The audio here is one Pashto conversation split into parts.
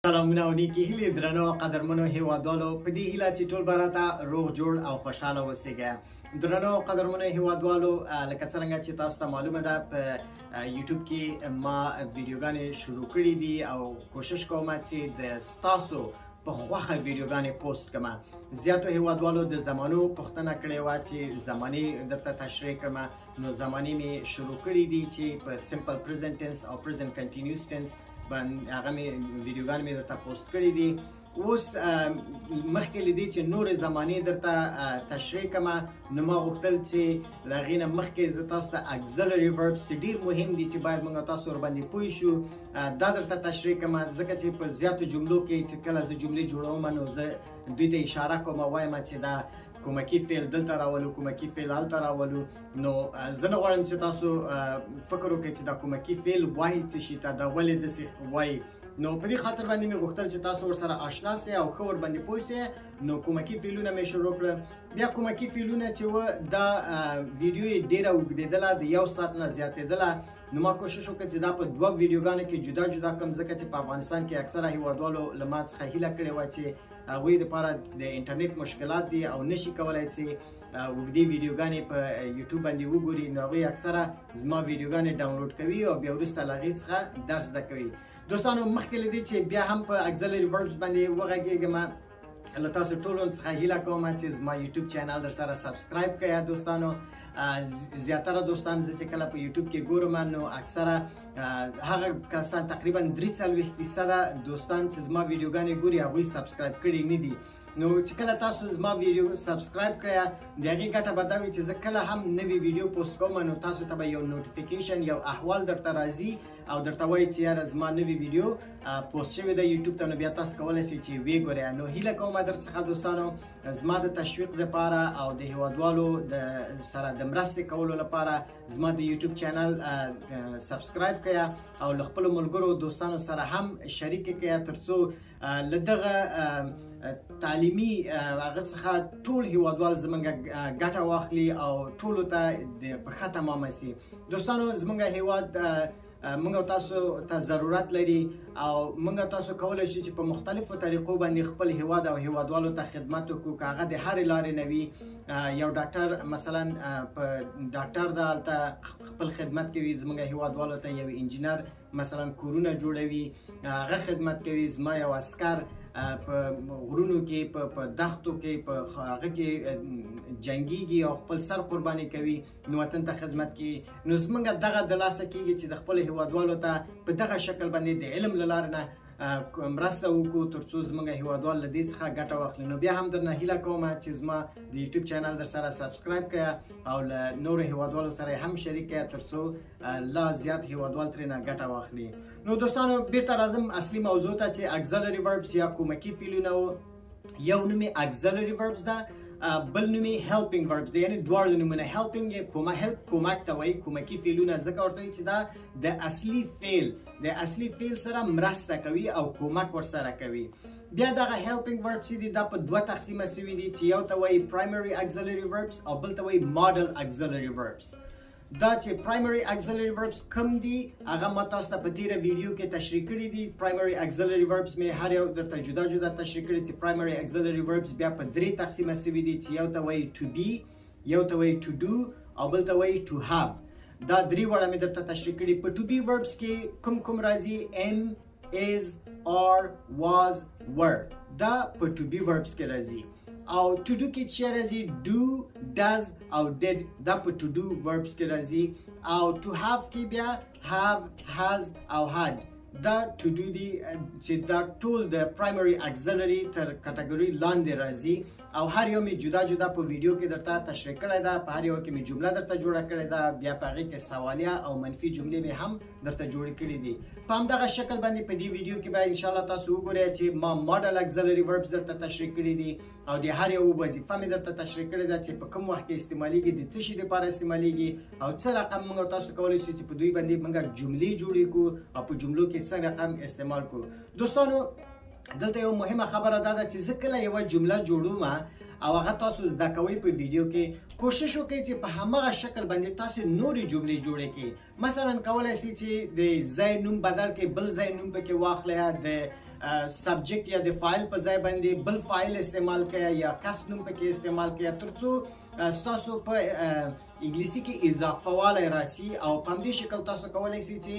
سلامونه او نیکی هیلې درنو قدرمنو هیوادوالو په دې هیله چې ټول به راته روغ جوړ او خوشحاله اوسئ. درنو قدرمنو هیوادوالو، لکه څرنګه چې تاسو ته معلومه ده په یوټیوب کې ما ویډیوګانې شروع کړي دي او کوشش کوم چې د ستاسو په خوښه ویډیوګانې پوسټ کړم. زیاتو هیوادوالو د زمانو پوښتنه کړې وه چې زمانې درته تشریح کړم، نو زمانې مې شروع کړي دي چې په سمپل پریزنټ ټینس او پریزنټ کنټینیوس ټینس باندې هغه مې ویډیوګانې مې درته پوسټ کړي دي. اوس مخکې له دې چې نورې زمانې درته تشریح کړم، نو ما غوښتل چې له هغې نه مخکې زه تاسو ته اکزلري وربس چې ډېر مهم دي چې باید موږ تاسو ورباندې پوه شو دا درته تشریح کړم، ځکه چې په زیاتو جملو کې چې کله زه جملې جوړوم نو زه دوی ته اشاره کوم، وایم چې دا کومکي فعل دلته راولو، کومکي فعل هلته راولو. نو زه نه غواړم چې تاسو فکر وکړئ چې دا کومکي فعل وایي څه شي ته، دا ولې داسې وایي. نو په دې خاطر باندې مې غوښتل چې تاسو ورسره آشنا سئ او ښه ورباندې پوه سئ. نو کومکي فعلونه مې شروع کړل. بیا کومکي فعلونه چې وه دا ویډیو یې ډېره اوږدېدله، د 1 ساعت نه زیاتېدله. نو ما کوشش وکړ چې دا په 2 ویډیوګانو کې جدا جدا کړم، ځکه چې په افغانستان کې اکثره هیوادوالو له ما څخه هیله کړې وه چې هغوی دپاره د انټرنیټ مشکلات دي او نشي کولی چې اوږدې ویډیوګانې په یوټیوب باندې وګوري، نو هغوی اکثره زما ویډیوګانې ډاونلوډ کوي او بیا وروسته له هغې څخه درس زده کوي. دوستانو مخکې له دې چې بیا هم په اکزلري وربس باندې وغږېږم، له تاسو ټولو څخه هیله کوم چې زما یوټیوب چینل در سره سبسکرایب کړئ. دوستانو زیاتره دوستان زه چې کله په یوټیوب کې ګورم نو اکثره هغه کسان تقریبا 43% دوستان چې زما ویډیوګانې ګوري هغوی سبسکرایب کړي نه دي. نو چې کله تاسو زما ویډیو سبسکرایب کړئ د هغې ګټه به دا وي چې زه کله هم نوې ویډیو پوسټ کوم نو تاسو ته به یو نوټیفیکیشن یو احوال درته راځي او درته وایي چې یاره زما نوې ویډیو پوسټ شوې ده یوټیوب ته، نو بیا تاسو کولی شئ چې ویې ګورئ. نو هیله کوم در څخه دوستانو زما د تشویق لپاره او د هیوادوالو د سره د مرستې کولو لپاره زما د یوټیوب چینل سبسکرایب کړئ او له خپلو ملګرو دوستانو سره هم شریک کړئ، تر څو له دغه تعلیمي هغه څخه ټول هیوادوال زموږ ګټه واخلي او ټولو ته په ښه تمامه سي. دوستانو زموږ هیواد موږ تاسو ته ضرورت لري او موږ تاسو کولی شو چې په مختلفو طریقو باندې خپل هیواد او هیوادوالو ته خدمت وکړو، که هغه د هرې لارې نه وي. یو ډاکټر مثلا په ډاکټر د هلته خپل خدمت کوي زموږ هیوادوالو ته، یو انجینر مثلا کورونه جوړوي هغه خدمت کوي، زما یو عسکر په غرونو کې په دښتو کې په هغه کې جنګیږي او خپل سر قرباني کوي نو وطن ته خدمت کوي. نو زموږ دغه د لاسه کېږي چې د خپلو هیوادوالو ته په دغه شکل باندې د علم له لارې نه مرسته وکړو تر څو زموږ هیوادوال له دې څخه ګټه واخلي. نو بیا هم درنه هیله کوم چې زما د یوټیوب چینل در سره سبسکرایب کړئ او له نورو هیوادوالو سره هم شریک کړئ تر څو لا زیات هیوادوال ترېنه ګټه واخلي. نو دوستانو بیرته راځم اصلي موضوع ته چې اکزلري وربس یا کومکي فعلونه یو نوم یې اکزلري وربس ده، بل نوم یې هیلپینګ وربس دی، یعنې دواړه نومونه. هیلپینګ یې کومک ته وایي، کومکي فعلونه ځکه ورته وایي چې دا د اصلي فعل سره مرسته کوي او کومک ورسره کوي. بیا دغه هیلپینګ وربس چې دي دا په 2 تقسیمه سوي دي، چې یو ته وایي پرایمري اکزلري وربس او بل ته وایي ماډل اکزلري وربس. دا چې پرایمري اکزلري وربس کم دي هغه ما تاسو ته په تیره ویډیو کې تشریح کړي دي. پرایمري اکزلري وربس مې هر یو درته جدا جدا تشریح کړي چې پرایمري اکزلري وربس بیا په 3 تقسیمه سوي دي، چې یو ته وایي to be، یو ته وایي to do او بل ته وایي to have. دا 3 وړه مې درته تشریح کړي. په to be وربس کې کوم راځي؟ am، is، are، was، were. دا په to be وربس کې راځي. او to do کې چې راځي do، does او did، دا په to do وربس کې راځي. او to have کې بیا have، has او had. دا to do دي چې دا ټول د پرایمري اکزلري تر کټګوري لاندې راځي او هر یو مې جدا جدا په ویډیو کې درته تشریح کړی ده. په هر یو کې مې جمله درته جوړه کړې ده، بیا په هغې کې سوالیه او منفي جملې مې هم درته جوړې کړي دي. په همدغه شکل باندې په دې ویډیو کې به انشاءالله تاسو وګورئ چې ما ماډل اکزلري وربس درته تشریح کړي دي او د هر یو وظیفه مې درته تشریح کړې ده چې په کوم وخت کې استعمالیږي، د څه شي لپاره استعمالیږي او څه رقم موږ تاسو کولی شو چې په دوی باندې موږ جملې جوړې کړو او په جملو کې څه رقم استعمال کړو. دوستانو دلته یو مهمه خبره دا ده چې زه کله یوه جمله جوړوم او هغه تاسو زده کوئ په ویډیو کې، کوشش وکړئ چې په همغه شکل باندې تاسو نورې جملې جوړې کړئ. مثلا کولی شئ چې د ځای نوم بدل کړئ، بل ځای نوم پکې واخلئ، د سبجیکت یا د فایل په ځای باندې بل فایل استعمال کړئ یا کس نوم پکې استعمال کړئ ترڅو ستاسو په انګلیسي کې اضافه والی راشي او په همدې شکل تاسو کولی شئ چې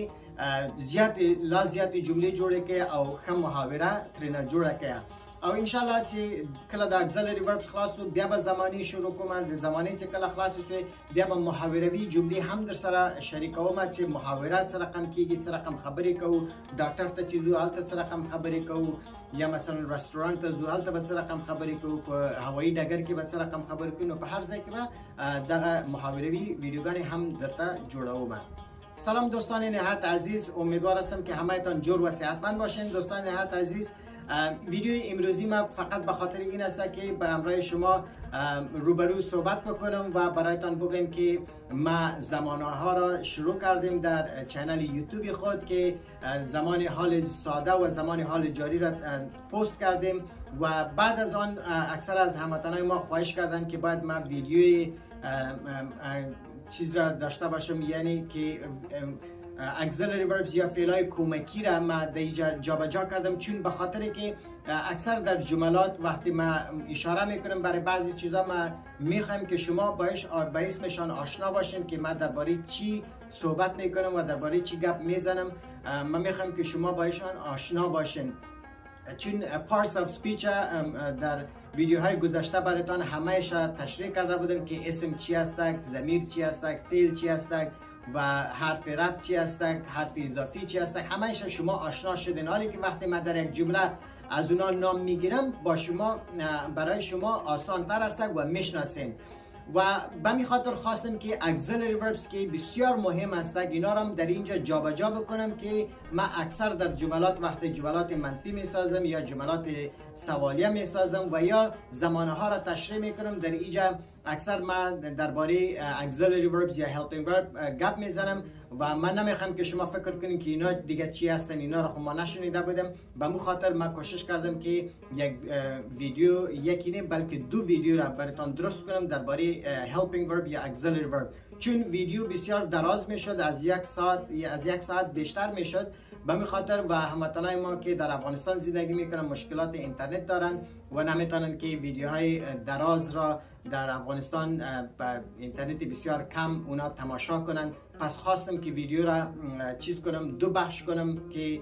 زیاتې جملې جوړې کړئ او ښه محاوره ترېنه جوړه کړئ. او ان شاء الله چې کله د اگزیلری وربز خلاص شو بیا به زمانی شروع کوم. د زمانی چې کله خلاص شي بیا به محاوروي جملې هم در سره شریکوم چې محاورات سره رقم کیږي، څه رقم خبرې کوو، ډاکټر ته چې ځو هلته څه رقم خبرې کوو، یا مثلا رستورانت ته ځو هلته به څه رقم خبرې کوو، په هوایي ډګر کې به څه رقم خبرې کوو. نو په هر ځای کې به دغه محاوروي ویډیوګانې هم درته جوړوم. سلام دوستان نهایت عزیز، امیدوار هستم که همهتان جور و صحتمند باشین. دوستان نهایت عزیز، ویدیو امروزی ما فقط به خاطر این است که به همراه شما روبرو صحبت بکنم و برایتان بگم که ما زمانه ها را شروع کردیم در چینل یوتیوب خود که زمان حال ساده و زمان حال جاری را پست کردیم و بعد از آن اکثر از هموطنان ما خواهش کردند که باید ما ویدیوی چیز را داشته باشم، یعنی که auxiliary verbs یا فعلای کمکی را ما در جابجا کردم، چون به خاطر که اکثر در جملات وقتی ما اشاره میکنم برای بعضی چیزا ما میخوایم که شما با اسمشان آشنا باشین که من درباره چی صحبت میکنم و درباره چی گپ میزنم. ما میخوایم که شما با ایشان آشنا باشین، چون parts of speech در ویدیوهای گذشته براتان همهش تشریح کرده بودم که اسم چی هستک، ضمیر چی هستک، فعل چی هستک و حرف ربط چی هستک، حرف اضافی چی هستک، همهش شما آشنا شدین. حالی که وقتی من در یک جمله از اونا نام میگیرم برای شما آسان تر هستک و میشناسین. و به می خاطر خواستم که auxiliary verbs که بسیار مهم هستند اینا رو در اینجا جابجا بکنم که من اکثر در جملات وقتی جملات منفی می سازم یا جملات سوالیه می سازم و یا زمانه ها را تشریح می کنم، در اینجا اکثر من درباره auxiliary verbs یا helping verb گپ میزنم و من نمیخوام که شما فکر کنین که اینا دیگه چی هستن، اینا رو خب ما نشنیده بودم. به مو خاطر من کوشش کردم که یک ویدیو یکی نه بلکه دو ویدیو را براتون درست کنم درباره helping verb یا auxiliary verb، چون ویدیو بسیار دراز میشد، از یک ساعت بیشتر میشد. به می خاطر و هموطنان ما که در افغانستان زندگی میکنن مشکلات اینترنت دارن و نمیتونن که ویدیوهای دراز را در افغانستان با اینترنت بسیار کم اونا تماشا کنن. پس خواستم که ویدیو را چیز کنم، دو بخش کنم که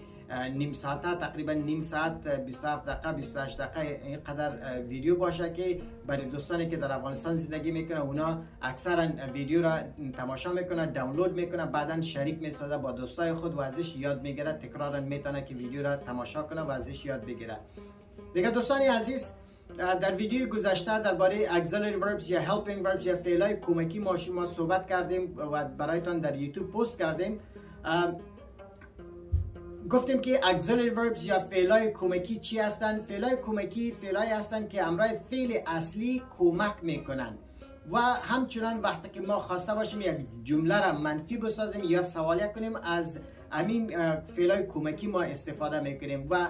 نیم ساعته، تقریبا نیم ساعت 27 دقیقه 28 دقیقه اینقدر ویدیو باشه که برای دوستانی که در افغانستان زندگی میکنن اونا اکثرا ویدیو را تماشا میکنن، دانلود میکنن، بعدا شریک میسازه با دوستای خود و ازش یاد میگیره، تکرارا میتونه که ویدیو را تماشا کنه و ازش یاد بگیره. دیگه دوستانی عزیز، در ویدیو گذشته درباره auxiliary verbs یا helping verbs یا فعلای کمکی ما صحبت کردیم و برایتان در یوتیوب پست کردیم. گفتیم که auxiliary verbs یا فعلای کمکی چی هستند؟ فعلای کمکی فعلای هستند که همراه فعل اصلی کمک میکنن و همچنان وقتی که ما خواسته باشیم یک جمله را منفی بسازیم یا سوالیه کنیم از همین فعلای کمکی ما استفاده میکنیم. و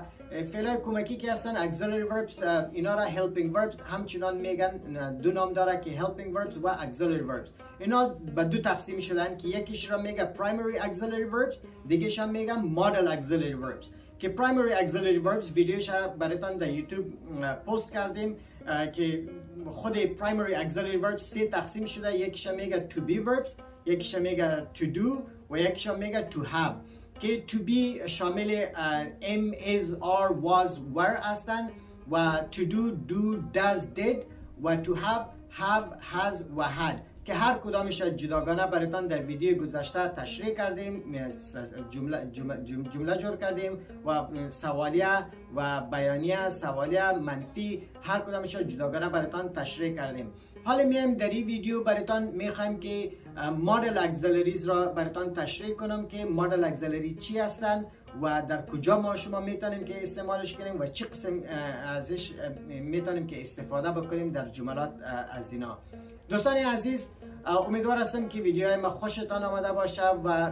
فعلای کمکی که هستن auxiliary verbs، اینا را helping verbs همچنان میگن. دو نام داره که helping verbs و auxiliary verbs. اینا به دو تقسیم شدن که یکیش را میگه primary auxiliary verbs، دیگهش هم میگن model auxiliary verbs. که primary auxiliary verbs ویدیوش براتون در یوتیوب پست کردیم که خود primary auxiliary verbs سه تقسیم شده، یکیش میگه to be verbs، یکیش میگه to do و یکیش میگه to have. که to be شامل am, is, are, was, were هستند و to do, does, did و to have, has و had که هر کدامش جداگانه براتون در ویدیو گذشته تشریح کردیم، جمله جور کردیم و سوالیه و بیانیه، سوالیه منفی، هر کدامش جداگانه براتون تشریح کردیم. حالا میایم در این ویدیو براتون میخوایم که مدل اگزیلریز را براتون تشریح کنم که مدل اگزیلری چی هستن و در کجا ما شما میتونیم که استعمالش کنیم و چه قسم ازش میتونیم که استفاده بکنیم در جملات از اینا. دوستان عزیز، امیدوار هستم که ویدیوهای ما خوشتان آمده باشه و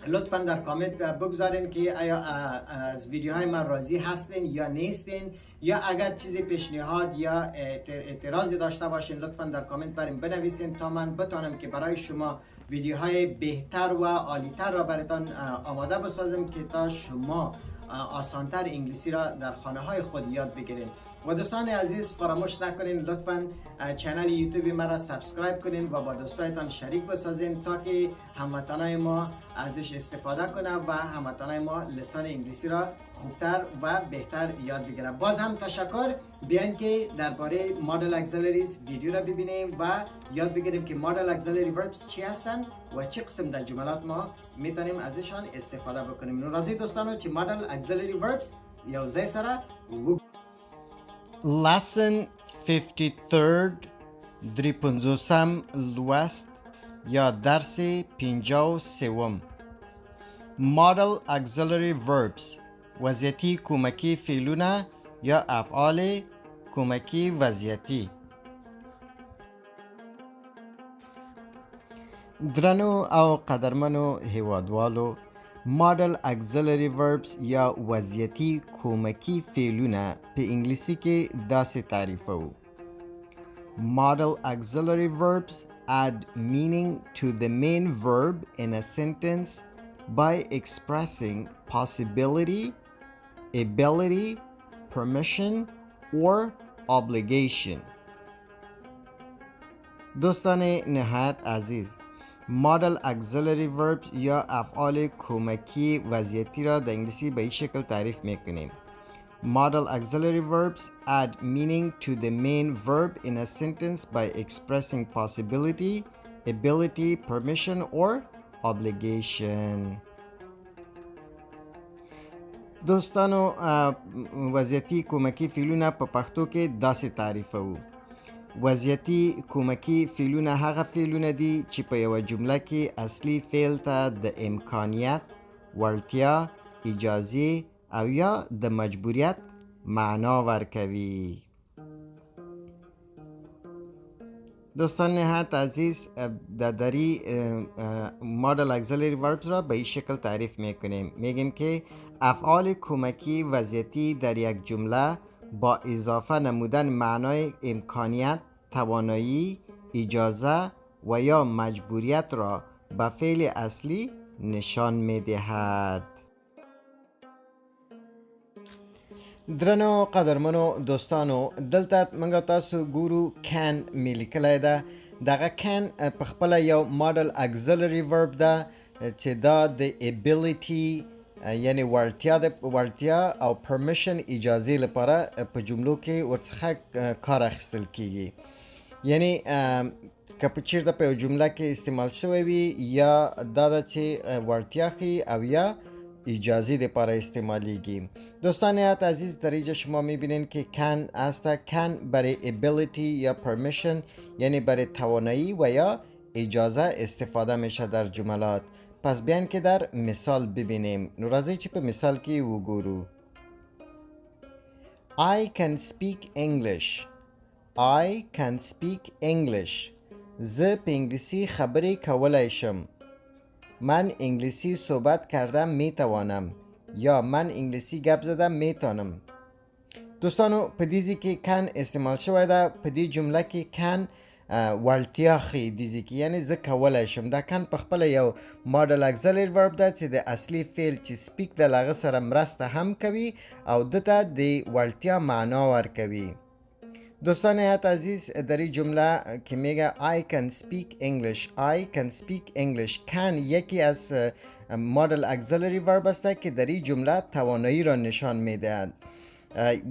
لطفا در کامنت بگذارین که آیا از ویدیوهای من راضی هستین یا نیستین، یا اگر چیزی پیشنهاد یا اعتراضی داشته باشین لطفا در کامنت بریم بنویسین تا من بتونم که برای شما ویدیوهای بهتر و عالیتر را براتون آماده بسازم که تا شما آسانتر انگلیسی را در خانه های خود یاد بگیریم. و دوستان عزیز فراموش نکنین لطفاً چنل یوتیوب ما را سابسکرایب کنین و با دوستایتان شریک بسازین تا که هموطنای ما ازش استفاده کنه و هموطنای ما لسان انگلیسی را خوبتر و بهتر یاد بگیرن. باز هم تشکر. بیاین که درباره مدل اکسلریز ویدیو را ببینیم و یاد بگیریم که مدل اکسلری وربز چی هستند و چه قسم در جملات ما میتونیم ازشان استفاده بکنیم. راضی دوستانو چې مدل اکسلری وربز یو ځای سره Lesson 53 درې پنځوسم لوست یا درس 53 Model Auxiliary Verbs وضعیتی کومکی فعلونه یا افعال کومکی وضعیتی. درنو او قدرمنو هیوادوالو، Model Auxiliary Verbs یا وضعیتی کومکی فعلونه په انګلیسي کې داسې تعریفوو. Model Auxiliary Verbs add meaning to the main verb in a sentence by expressing possibility, ability, permission, or obligation. دوستان نهایت عزیز، مدل اکسلری وربز یا افعال کومکی وضعیتی را در انگلیسی به این شکل تعریف میکنیم. Model auxiliary verbs add meaning to the main verb in a sentence by expressing possibility, ability, permission, or obligation. دوستانو وضعیتی کومکی فعلونه په پښتو کې داسې تعریفوو. وضعیتی کومکی فعلونه هغه فعلونه دي چې په یوه جمله کې اصلي فعل ته د امکانیت، وړتیا، اجازې او یا د مجبوریت معنا ورکوي. دوستان نهایت عزیز، دری مدل اکسلری وربز را به این شکل تعریف میکنیم. میگیم که افعال کومکی وضعیتی در یک جمله با اضافه نمودن معنای امکانیت، توانایی، اجازه و یا مجبوریت را به فعل اصلی نشان میدهد. درنو قدرمنو دوستانو، دلته موږ تاسو ګورو کان مې لیکلی ده. دغه کان په خپله یو ماډل اکسلري ورب ده چې دا د ابیلیټي یعنی وړتیا او پرمیشن اجازې لپاره په جملو کې ورڅخه کار اخیستل کیږي. یعنی که په چیرته په یو جمله کې استعمال شوی وي یا دا ده چې وړتیا ښیي او یا اجازه لپاره استعمالیږي. دوستان عزیز، در اینجا شما میبینین که کن است. کن برای ability یا permission یعنی برای توانایی و یا اجازه استفاده میشه در جملات. پس بیاین که در مثال ببینیم. راځئ چې په مثال کې وګورو. I can speak English. I can speak English. زه په انګلیسي خبرې کولای شم. من انگلیسی صحبت کردم میتوانم یا من انگلیسی گپ زدم میتونم. دوستانو په دیزی کې کن استعمال شوی ده. په دې جمله کې کن وړتیا ښیي دیزی کې، یعنی زه کولای شم. دا کن په خپله یو ماډل اکسلري ورب ده چې د اصلي فعل چې سپیک د هغه سره مرسته هم کوي او دته د وړتیا معنا ورکوي. دوستان عزیز، در این جمله که میگه I can speak English، I can speak English، can یکی از مدل اکسلری ورب است که در این جمله توانایی را نشان میدهد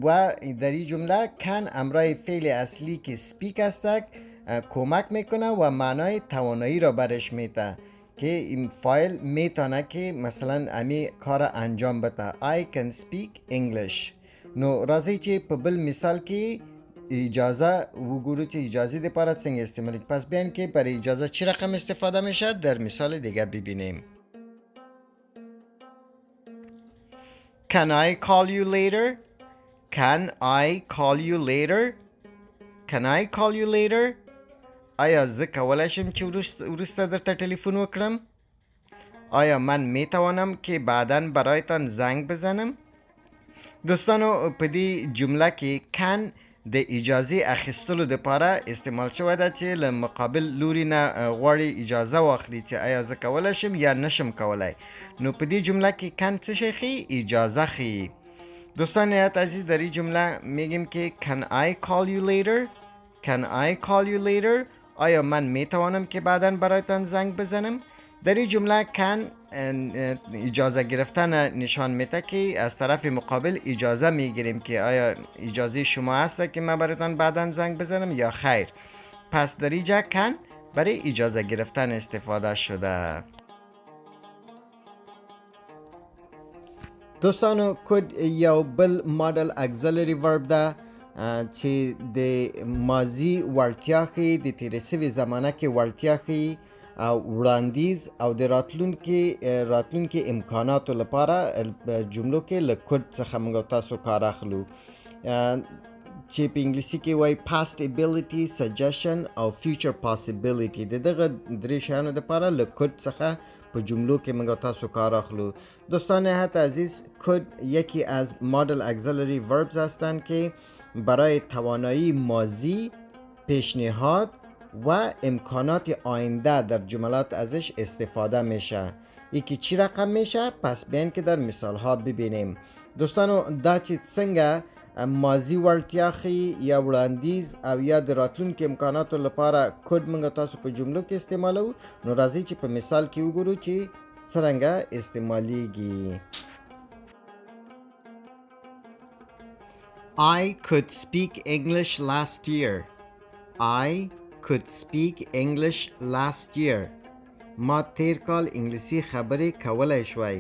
و در این جمله can امرای فعل اصلی که speak است کمک میکنه و معنای توانایی را برش میده که این فایل میتونه که مثلا امی کار انجام بده. I can speak English. نو راځئ چې په بل مثال کې اجازه وګورو چې اجازه د پاره څنګه استعمال. پس بیان که برای اجازه چی رقم استفاده میشه در مثال دیگه ببینیم. Can I call you later? Can I call you later? Can I call you later? آیا زه کولی شم چې وروسته درته تلیفون وکړم؟ آیا من میتوانم که بعداً برایتان زنگ بزنم؟ دوستانو په دې جمله کې can د اجازه اخیستلو لپاره استعمال شوی ده چې له مقابل لوري نه غواړي اجازه واخلي چې آیا زه کولی شم یا نشم کولی. نو په دې جمله کې کن څه شی ښیي؟ اجازه ښیي. دوستان نهایت عزیز در این جمله میگیم که can I call you later؟ can I call you later؟ آیا من میتوانم که بعداً برایتان زنگ بزنم؟ در این جمله can اجازه گرفتن نشان میده که از طرف مقابل اجازه میگیریم که آیا اجازه شما هست که من برایتان بعداً زنگ بزنم یا خیر. پس در اینجا can برای اجازه گرفتن استفاده شده. دوستانو could یو بل model auxiliary verb ده چې د ماضی وړتیا ښیي، د تیرې شوې زمانه کې وړتیا ښیي او وړاندیز او د راتلونکي امکاناتو لپاره جملو کې له could څخه موږ تاسو کار اخلو چې په انګلیسي کې وایي past ability, suggestion او future possibility. د دغه درې شیانو لپاره له could څخه په جملو کې موږ تاسو کار اخلو. دوستان نهایت عزیز could یکی از model auxiliary verbs هستند که برای توانایی ماضی، پیشنهاد و امکانات آینده در جملات ازش استفاده میشه. یکی چی رقم میشه؟ پس بیاین که در مثال ها ببینیم. دوستانو دا چې څنګه ماضی وړتیا ښیي یا وړاندیز او یا د راتلونکي امکاناتو لپاره کوډ موږ تاسو په جملو کې استعمالو. نو راځئ چې په مثال کې وګورو چې څرنګه استعمالیږي. I could speak English last year. I could speak English last year. ما تیر کال انګلیسي خبرې کولای شوای.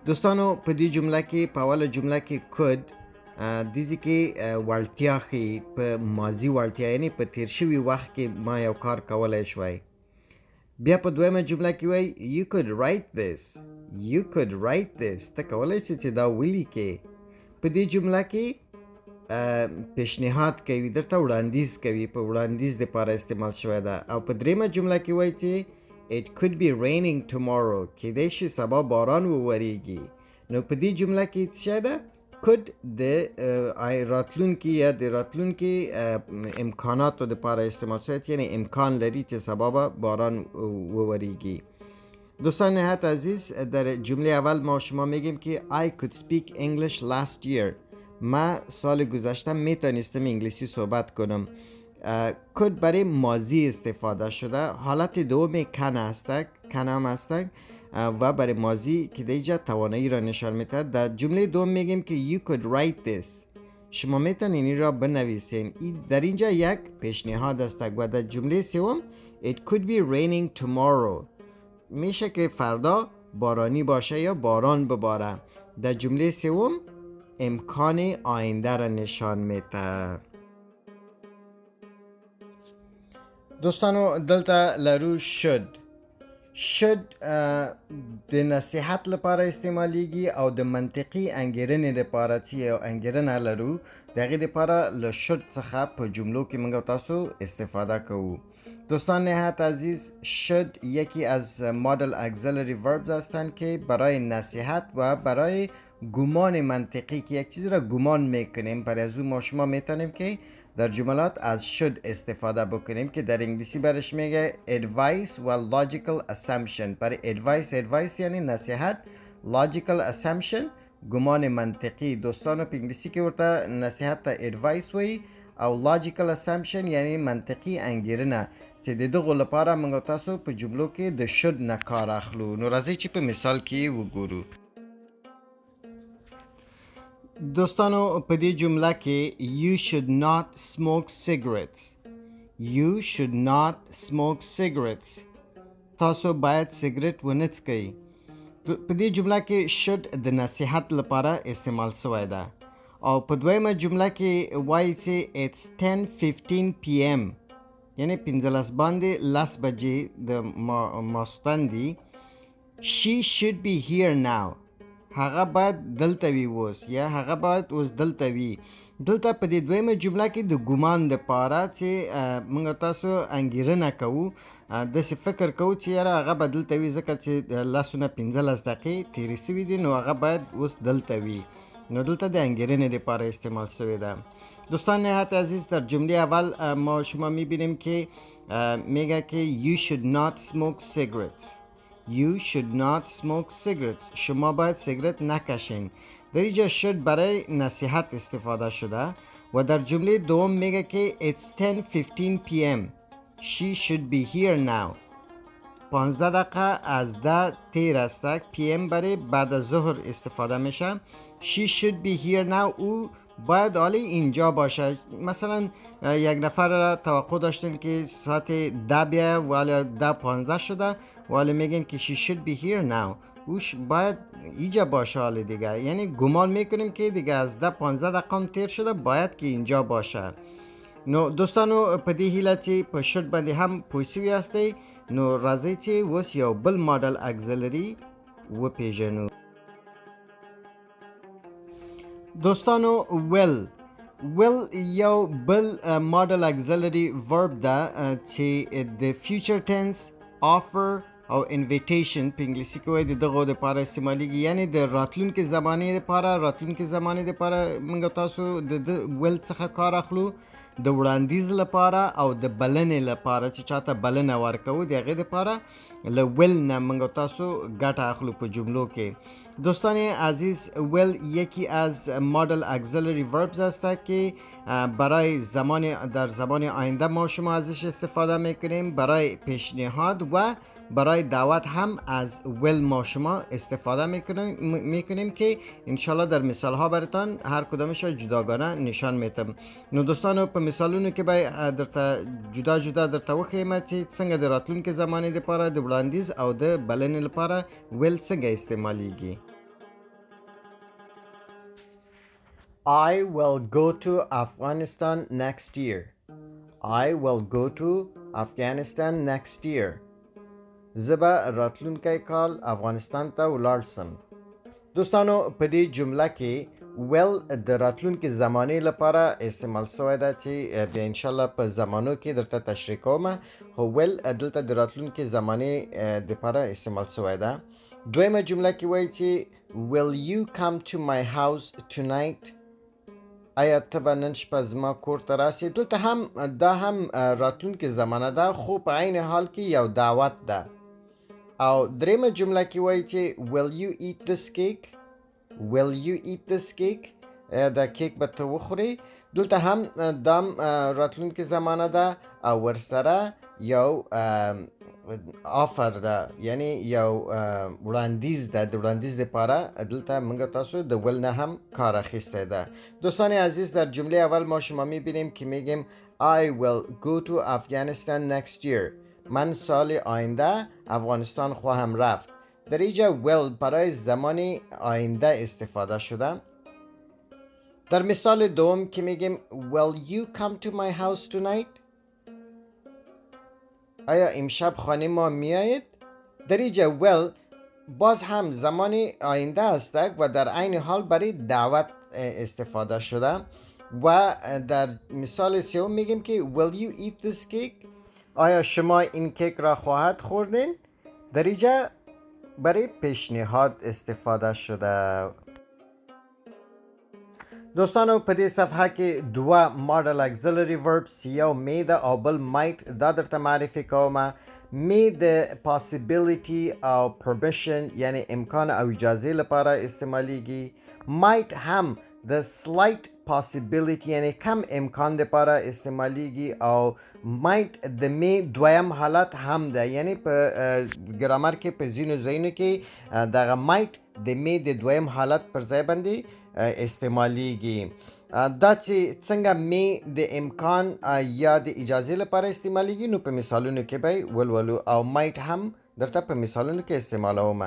دوستانو په دې جمله کې په اوله جمله کې could دیزی کې وړتیا ښیي، په ماضي وړتیا یعنی په تیر شوي وخت کې ما یو کار کولای شوای. بیا په دویمه جمله کې وای you could write this. You could write this. ته کولای شې چې دا ولیکې. په دې جمله کې پیشنهاد کوي، درته وړاندیز کوي، په وړاندیز دپاره استعمال شوی ده. او په دریمه جمله کې وایي چې it could be raining tomorrow. کیدای شي سبا باران ووریږي. نو په دې جمله کې څه ده؟ could د راتلونکي یا د راتلونکي امکاناتو دپاره استعمال شوی، یعنی امکان لري چې سبا به باران ووریږي. دوستان نهایت عزیز در جمله اول ما شما میگیم که I could speak English last year. ما سال گذشته میتونستم انگلیسی صحبت کنم. could برای ماضی استفاده شده. حالت دوم کن هم هستک و برای ماضی که دیجا توانایی را نشان میده. در جمله دوم میگیم که you could write this. شما میتونین این را بنویسین. در اینجا یک پیشنهاد است. و در جمله سوم it could be raining tomorrow. میشه که فردا بارانی باشه یا باران بباره. در جمله سوم امکان آینده را نشان میده. دوستانو دلته لرو should د نصیحت لپاره استعمالیږي او د منطقي انګیرنې لپاره چې یو انګیرنه لرو د هغې لپاره له should څخه په جملو کې موږ تاسو استفاده کوو. دوستان نهایت عزیز should یکی از model auxiliary verbs هستند که برای نصیحت و برای گمان منطقی که یک چیز را گمان میکنیم، برای از اون ما شما میتونیم که در جملات از should استفاده بکنیم که در انگلیسی برش میگه advice و logical assumption. برای advice یعنی نصیحت، logical assumption گمان منطقی. دوستانو په انگلیسی کې ورته نصیحت ته advice وی او logical assumption یعنی منطقي انګیرنه چې د دغو لپاره موږ تاسو په جملو کې د should نه کار اخلو. نو راځئ چې په مثال کې وګورو. دوستانو په دې جمله کې you should not smoke cigarettes. You should not smoke cigarettes. تاسو باید سیګریټ ونه څکئ. په دې جمله کې should د نصیحت لپاره استعمال شوی ده. او په دویمه جمله کې وایي چې it's 10:15 PM یعنی 15 باندې 10 بجې د ماسخوتن دي. she should be here now. هغه باید دلته وي اوس یا هغه باید اوس دلته وي. دلته په دې دویمه جمله کې د ګمان دپاره چې موږ تاسو انګیرنه کوو، داسې فکر کوو چې یاره هغه به دلته وي ځکه چې 15 دقیقې تېرې سوي دي نو هغه باید اوس دلته وي. نو دلته د انګیرنې دپاره استعمال شوې ده. دوستان نهایت عزیز در جمله اول ما شما میبینیم که میگه که you should not smoke cigarettes. You should not smoke cigarettes. شما باید سیگرت نکشین. در اینجا should برای نصیحت استفاده شده و در جمله دوم میگه که it's 10:15 p.m. She should be here now. 15 دقیقه از 10 تیر است. PM برای بعد از ظهر استفاده میشه. She should be here now. او باید حالی اینجا باشه. مثلا یک نفر را توقع داشتین که ساعت 10 بیایه ولی 10:15 شده ولی میگن که she should be here now. اوش باید اینجا باشه حالی دیگه. یعنی گمان میکنیم که دیگه از 10-15 دقیقه تیر شده باید که اینجا باشه. نو دوستانو په دې هیله چې په شرط باندې هم پوه شوي یاستئ نو راځئ چې اوس یو بل ماډل اګزلري وپیژنو. دوستانو will یو بل ماډل اګزلري ورب ده چې د فیوچر ټنس offer او انویټیشن په انګلیسي کې وایي د دغو دپاره استعمالیږي. یعنی د راتلونکې زمانې دپاره موږ تاسو د will څخه کار اخلو د وړاندیز لپاره او د بلنې لپاره چې چاته بلنه ورکوو د هغې دپاره له will نه موږ تاسو ګټه اخلو په جملو کې. دوستان عزیز will یکی از مادل اگزیلری وربز است که برای در زمان آینده ما شما ازش استفاده میکنیم. برای پیشنهاد و برای دعوت هم از will ما شما استفاده میکنیم که انشالله در مثال ها براتان هر کدامش جداگانه نشان میتم. نو دوستانو په مثالونو کې به درته جدا درته وښیم چې څنګه د راتلونکي زمانې لپاره د وړاندیز او د بلنې لپاره will څنګه استعمالیږي. I will go to Afghanistan next year. I will go to Afghanistan next year. زبا راتلونکی کال افغانستان ته ولاړ سم. دوستانو په دې جمله کې will د راتلونکي زمانې لپاره استعمال شوی ده چې بیا انشالله په زمانو کې درته تشریح کوم. خو will دلته د راتلونکي زمانې لپاره استعمال شوی ده. دویمه جمله کې وایي چې will you come to my house tonight. آیا ته به نن شپه زما کور ته راسې. دلته هم دا هم راتلونکي زمانه ده خو په عین حال کې یو دعوت ده. او دریمه جمله کې وایي چې will you eat this cake. Will you eat this cake. دا کیک به ته وخورې. دلته هم دام راتلونکي زمانه ده او ورسره یو آفر ده یعنی یو وړاندیز ده. د وړاندیز لپاره دلته موږ تاسو د will نه هم کار اخیستی ده. دوستان عزیز در جمله اول ما شما میبینیم که میگیم I will go to Afghanistan next year. من سال آینده افغانستان خواهم رفت. در اینجا will برای زمان آینده استفاده شده. در مثال دوم که میگیم will you come to my house tonight. آیا امشب خانه ما میایید؟ در اینجا will باز هم زمان آینده است و در عین حال برای دعوت استفاده شده. و در مثال سوم میگیم که will you eat this cake. آیا شما این کیک را خواهد خوردین؟ در اینجا برای پیشنهاد استفاده شده. دوستانو په دې صفحه کې دوه ماډل اګزیلری وربس یو می ده او بل مایټ دا درته معرفي کوم. می د possibility او permission یعنی امکان او اجازه لپاره استعمالیږي. مایټ هم د slight possibility یعنی کم امکان لپاره استعمالیږي. او مایټ د می دویم حالت هم ده یعنی په ګرامر کې په ځینو ځایونو کې دغه مایټ د می د دویم حالت پر ځای باندې استعمالیږي. دا چې څنګه می د امکان یا د اجازه لپاره استعمالیږي نو په مثالونو کې به ولولو او مایټ هم درته په مثالونو کې استعمالوم.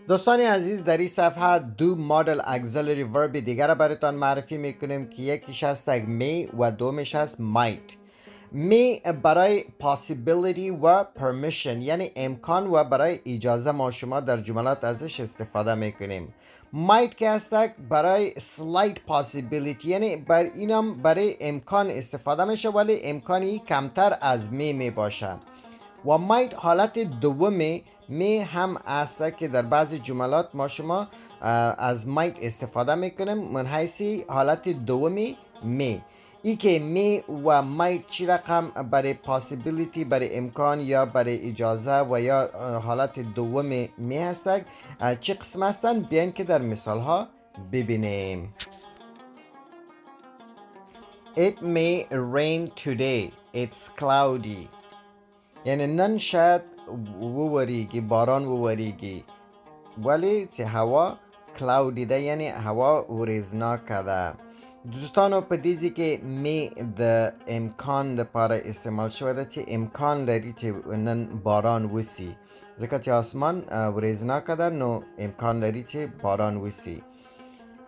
دوستان عزیز در این صفحه دو مادل اگزیلری ورب دیگر براتان معرفی میکنیم که یکیش هست می و دومش هست might. می برای possibility و permission یعنی امکان و برای اجازه ما شما در جملات ازش استفاده میکنیم. might که هست برای slight possibility یعنی اینم برای امکان استفاده میشه ولی امکانی کمتر از می باشه. و might حالت دومی می هم است که در بعضی جملات ما شما از might استفاده میکنیم من حیث حالت دومی می. ای که می و might چی رقم برای possibility، برای امکان یا برای اجازه و یا حالت دوم می هستند. چه قسم هستند؟ بیاین که در مثال ها ببینیم. It may rain today. It's cloudy. یعنی نن شاید ووریگی، باران ووریگی، ولی چه هوا کلاودی ده، یعنی هوا وریزناکه ده. دوستانو په دیزی که می د امکان ده پاره استعمال شده ده، چه امکان لري چه نن باران وسی، ځکه چې آسمان وریزناکه ده نو امکان لري چه باران وسی.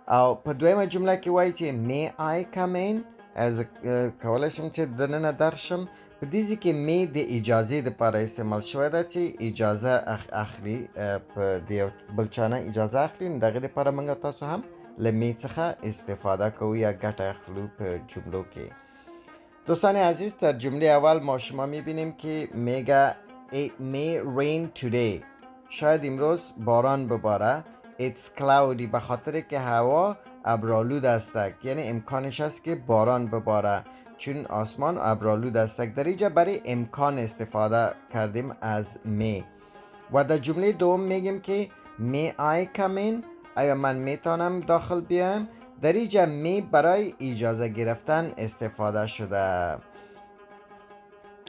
او په دویمه جمله کې وایي چې may I come in، از کولی شم چې دننه درشم. په دیزی که می د اجازه ده پاره استعمال شده ده، چه اجازه اخلی، په دیو بلچانه اجازه اخلی، دغه ده پاره منگا تاسو هم لمی څخه استفاده کوو یا ګټه اخلو په جملو کې. دوستان عزیز، در جمله اول ما شما میبینیم که میگه It may rain today. شاید امروز باران بباره. It's cloudy، به خاطر که هوا ابرآلود است، یعنی امکانش است که باران بباره چون آسمان ابرآلود است. در اینجا برای امکان استفاده کردیم از می. و در جمله دوم میگیم که May I come in؟ آیا من میتونم داخل بیام؟ در اینجا می برای اجازه گرفتن استفاده شده.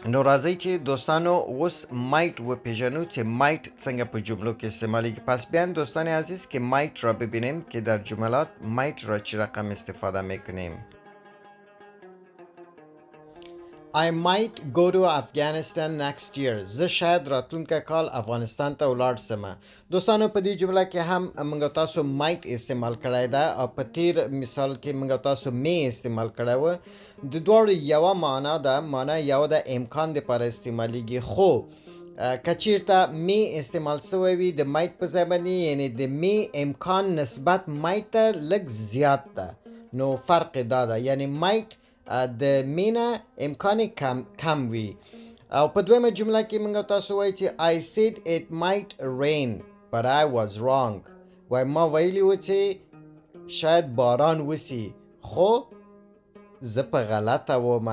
نو راځئ چې دوستانو اوس might و پیژنو چې might څنګه په جملو کې استعمالیږي. پس بیان دوستان عزیز که might را ببینیم که در جملات might را چی رقم استفاده میکنیم. I might go to Afghanistan next year. زه شاید راتلونکي کال افغانستان ته ولاړ سم. دوستانو په دې جمله کې هم موږ تاسو might استعمال کړی ده او په تیر مثال کې موږ تاسو may استعمال کړی و. د دواړو یوه معنا ده، معنا یو ده امکان لپاره استعمالیږي، خو که چیرته may استعمال شوی وي د might په ځای باندې، یعنی د may امکان نسبت might ته لږ زیات ده، نو فرق دا ده، یعنی might د مینا امکان کم وی. او په دویمه جمله کې موږ تاسو وایي چې I said it might rain but I was wrong. وای ما ویلی و چې شاید باران وسی خو زه په غلطه وم.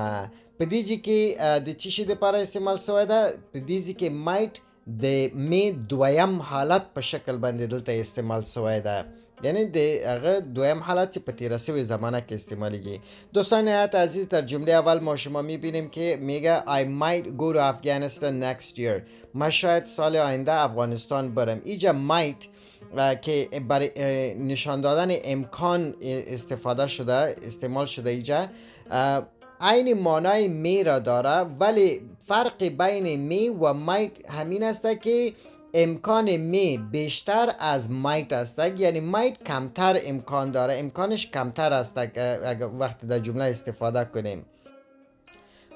په دې ځای کې د چی شي لپاره استعمال شوی ده؟ په دې ځای کې might د می دویم حالت په شکل باندې دلته استعمال شوی ده، یعنی د هغه دویم حالت چې په تیره شوې زمانه کې استعمالیږي. دوستان نهایت عزیز، در جمله اول ما شما میبینیم که میگه I might go to Afghanistan next year. من شاید سال آینده افغانستان برم. اینجا might که برای نشان دادن امکان استعمال شده اینجا عین معنای می را داره، ولی فرق بین می و might همین است که امکان می بیشتر از might است، یعنی might کمتر امکان داره، امکانش کمتر است اگر وقتی در جمله استفاده کنیم.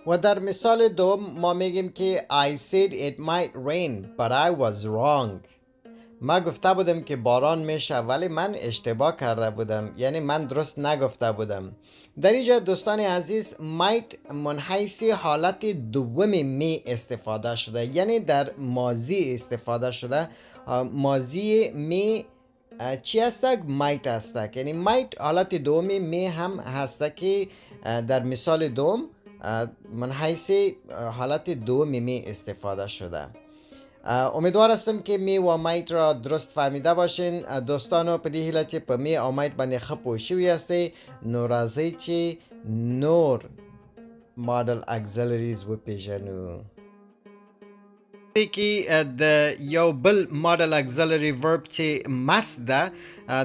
و در مثال دوم ما میگیم که I said it might rain but I was wrong. ما گفته بودم که باران میشه ولی من اشتباه کرده بودم، یعنی من درست نگفته بودم. در اینجا دوستان عزیز might منحیث حالت دوم می استفاده شده، یعنی در ماضی استفاده شده. ماضی می چی هست؟ might هست، یعنی might حالت دوم می هم هست که در مثال دوم منحیث حالت دوم می استفاده شده. امیدوار هستم که می و might را درست فهمیده باشین. دوستانو په دې هیله چې په می او might باندې ښه پوه شوي یاستئ، نو راځئ چې نور model auxiliaries وپیژنو. کې د یو بل model auxiliary verb چې must ده،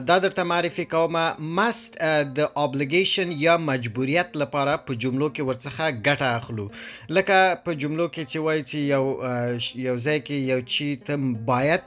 دا درته معرفي کوم. must د obligation یا مجبوریت لپاره په جملو کې ورڅخه ګټه اخلو. لکه په جملو کې چې وایي چې یو ځای کې یو چی ته باید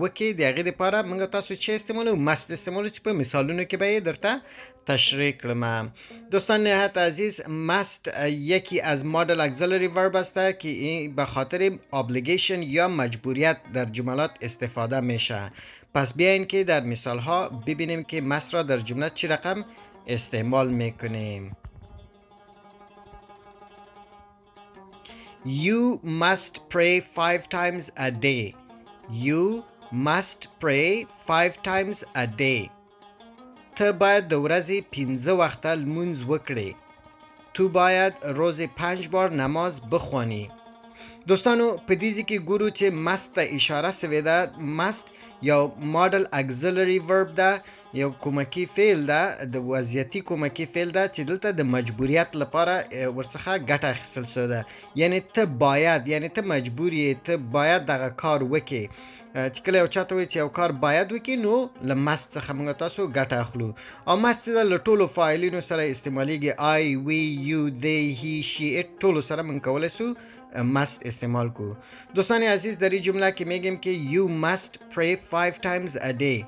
وکړي، د هغې دپاره موږ تاسو چې استعمالو must استعمالو، چې په مثالونو کې به یې درته تشریح کردم. دوستان نهایت عزیز must یکی از model auxiliary verb است که این به خاطر obligation یا مجبوریت در جملات استفاده میشه. پس بیاین که در مثال ها ببینیم که must را در جمله چی رقم استعمال میکنیم. You must pray 5 times a day. You must pray 5 times a day. ته باید د ورځې 15 وخته لمونځ وکړې. تو باید روزی 5 بار نماز بخوانی. دوستانو په دې کې ګورو چې must ته اشاره سوې ده. must یو model auxiliary verb ده، یو کومکي فعل ده، د وضعیتي کومکي فعل ده چې دلته د مجبوریت لپاره ورڅخه ګټه اخیستل شوې ده. یعنی ته باید، یعنی ته مجبور یې، ته باید دغه کار وکړې. چې کله یو چاته وایي چې یو کار باید وکړي نو له must څخه موږ تاسو ګټه اخلو. او must له ټولو فاعلینو سره استعمالیږي. I, we, you, they, he, she, it ټولو سره موږ کولی سو must استعمال کو. دوستان عزیز در این جمله که میگیم که you must pray 5 times a day.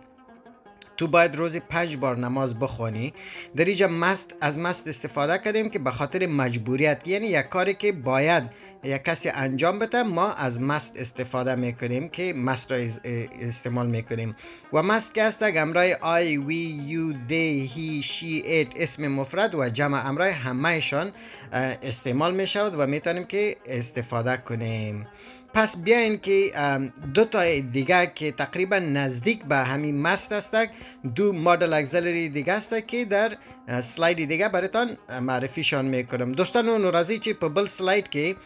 تو باید روزی 5 بار نماز بخوانی. در اینجا must از must استفاده کردیم که به خاطر مجبوریت، یعنی یک کاری که باید یک کسی انجام بده ما از must استفاده میکنیم که must را استعمال میکنیم. و must که هست همراه I, we, you, they, he, she, it اسم مفرد و جمع همراه همهشان استعمال میشود و میتونیم که استفاده کنیم. پس بیاین که دو تا دیگه که تقریبا نزدیک به همین must است، دو مدل اگزیلری دیگه است که در سلاید دیگه براتون معرفیشان میکنم. دوستانو نورازی چې په بل سلاید کې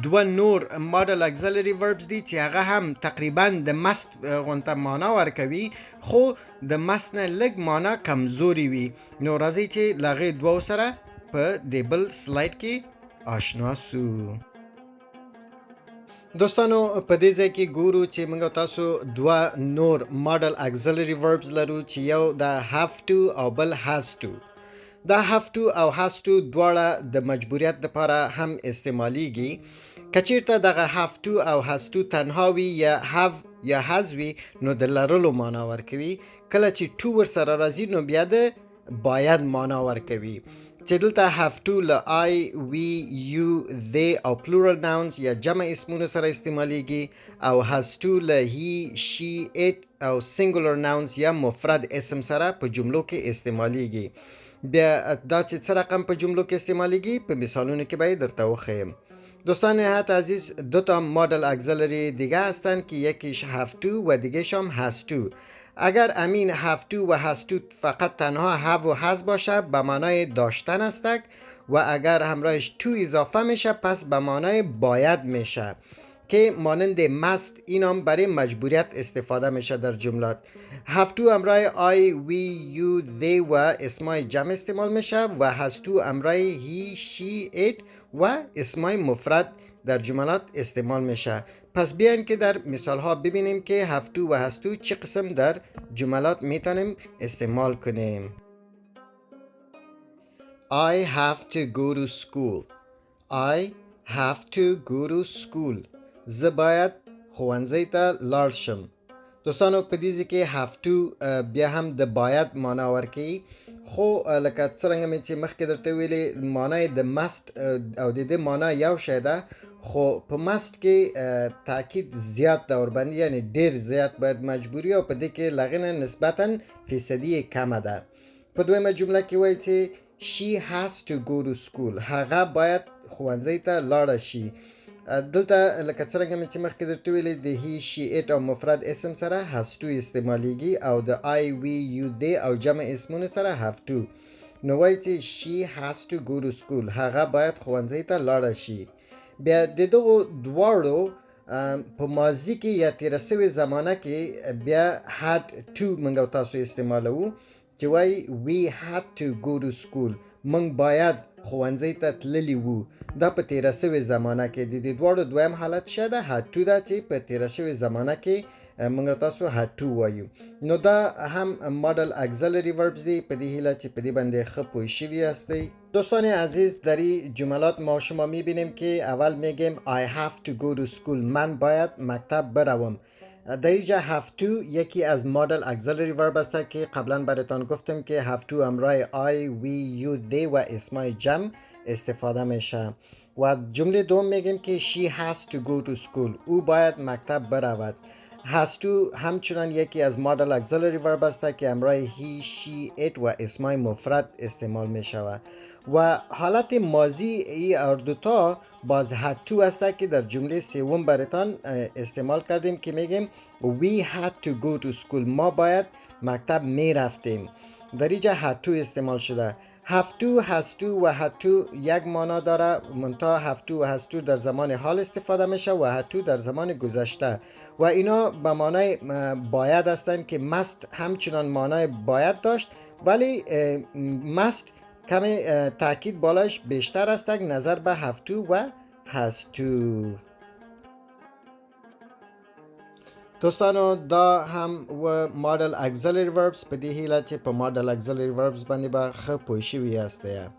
دو نور مدل اگزیلری وربز دي چې هغه هم تقریبا د must غونته معنا ورکوي، خو د must نه لږ معنا کمزوري وي. نورازی چې لغه دوه سره په د بل سلاید کې آشنا سو. دوستانو په دې ځای کې ګورو چې موږ تاسو دوه نور ماډل اگزیلری وربز لرو چې یو د have to او بل has to. دا have to او has to دواړه د مجبوریت لپاره هم استعمالیږي. که چیرته دغه have to او has to تنها وي یا have یا has وي نو د لرلو معنا ورکوي. کله چې to ورسره راځي نو بیا د باید معنا ورکوي. چې دلته have to له I, we, you, they او plural nouns یا جمع اسمونو سره استعمالیږي، او has to له he, she, it او singular nouns یا مفرد اسم سره په جملو کې استعمالیږي. بیا دا چې څه رقم په جملو کې استعمالیږي په مثالونو کې به درته وښیم. دوستان نهایت عزیز دو تا مدل اگزیلری دیگه هستند که یکیش have to و دیگهش هم has to. اگر امین have to و has to فقط تنها have و has باشه به معنای داشتن است و اگر همراهش to اضافه میشه پس به معنای باید میشه که مانند must اینم برای مجبوریت استفاده میشه در جملات. have to همراه I, we, you, they و اسمای جمع استعمال میشه و has to همراه he, she, it و اسمای مفرد در جملات استعمال میشه. پس بیاین که در مثال ها ببینیم که have to و has to چه قسم در جملات میتونیم استعمال کنیم. I have to go to school. I have to go to school. زه باید ښوونځي ته لاړ شم. دوستانو په دې کې have to بیا هم د باید معنا ورکوي، خو لکه څرنګه مې چې مخکې درته ویلې معنی د must او د دې معنا یو شی ده، خو په must کې تاکید زیات ده ورباندې، یعنی ډیر زیات باید مجبوری او په دې کې لغې نه نسبتا فیصدي کمه ده. په دویمه جمله کې وایي چې she has to go to school. هغه باید ښوونځي ته لاړه شي. دلته لکه څرنګه مې چې مخکې درته ویلې د he, she, it او مفرد اسم سره has to استعمالیږي او د I, we, you, they او جمع اسمونو سره have to. نو وایي چې she has to go to school. هغه باید ښوونځي ته لاړه شي. بیا د دغو دواړو په ماضي کې یا تېره سوې زمانه کې بیا had to موږ تاسو استعمالوو چې وایي we had to go to school. موږ باید ښوونځي ته تللي وو. دا په تېره سوې زمانه کې د دې دواړو دویم حالت شه ده had to ده چې په تېره سوې زمانه کې موږ تاسو had to وایو. نو دا هم مدل اگزیلری وربز دی. په دې هیله چې په دې باندې ښه پوه شوي هستئ. دوستان عزیز در این جملات ما شما میبینیم که اول میگیم I have to go to school. من باید مکتب بروم. در اینجا have to یکی از مدل اگزیلری ورب است که قبلا براتون گفتم که have to همراه I, we, you, they و اسمای جمع استفاده میشه. و جمله دوم میگیم که she has to go to school. او باید مکتب برود. has to همچنان یکی از مدل اگزیلری ورب است که همراه he, she, it و اسمای مفرد استعمال میشود. و حالت ماضی ای دوتا باز had to است که در جمله سوم براتون استعمال کردیم که میگیم we had to go to school. ما باید مکتب می رفتیم. در اینجا had to استعمال شده. have to, has to و had to یک معنا داره، منتها have to و has to در زمان حال استفاده میشه و had to در زمان گذشته و اینا به معنای باید هستند که must همچنان معنای باید داشت، ولی must کمی تاکید بالاش بیشتر است نظر به have to و has to. دوستانو دا هم و Model Auxiliary Verbs په دې هیله چې په Model Auxiliary Verbs باندې به ښه پوه شوي هسته.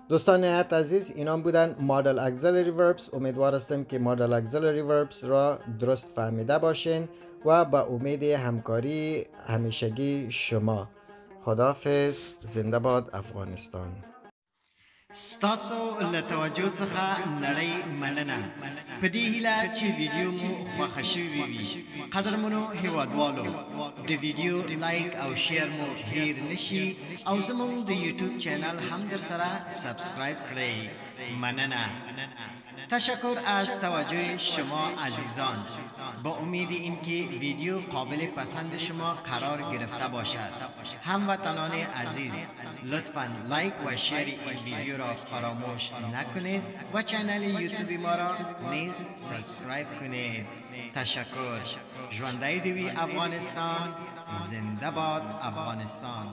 دوستان نهایت عزیز اینام بودن Model Auxiliary Verbs. امیدوار هستم که Model Auxiliary Verbs را درست فهمیده باشین و با امید همکاری همیشگی شما. خداحافظ. زنده باد افغانستان. ستاسو له توجه څخه نړۍ مننه. په دې هیله چې ویډیو مو خوښه شوې وي. قدرمنو هیوادوالو، د ویډیو لایک او شیر مو هیر نشي او زموږ د یوټیوب چینل هم در سره سبسکرایب کړئ. مننه. تشکر از توجه شما عزیزان. با امید اینکه ویدیو قابل پسند شما قرار گرفته باشد. هموطنان عزیز، لطفاً لایک و شیر این ویدیو را فراموش نکنید و چینل یوتیوب ما را نیز سابسکرایب کنید. تشکر. ژوندی دوی افغانستان. زنده باد افغانستان.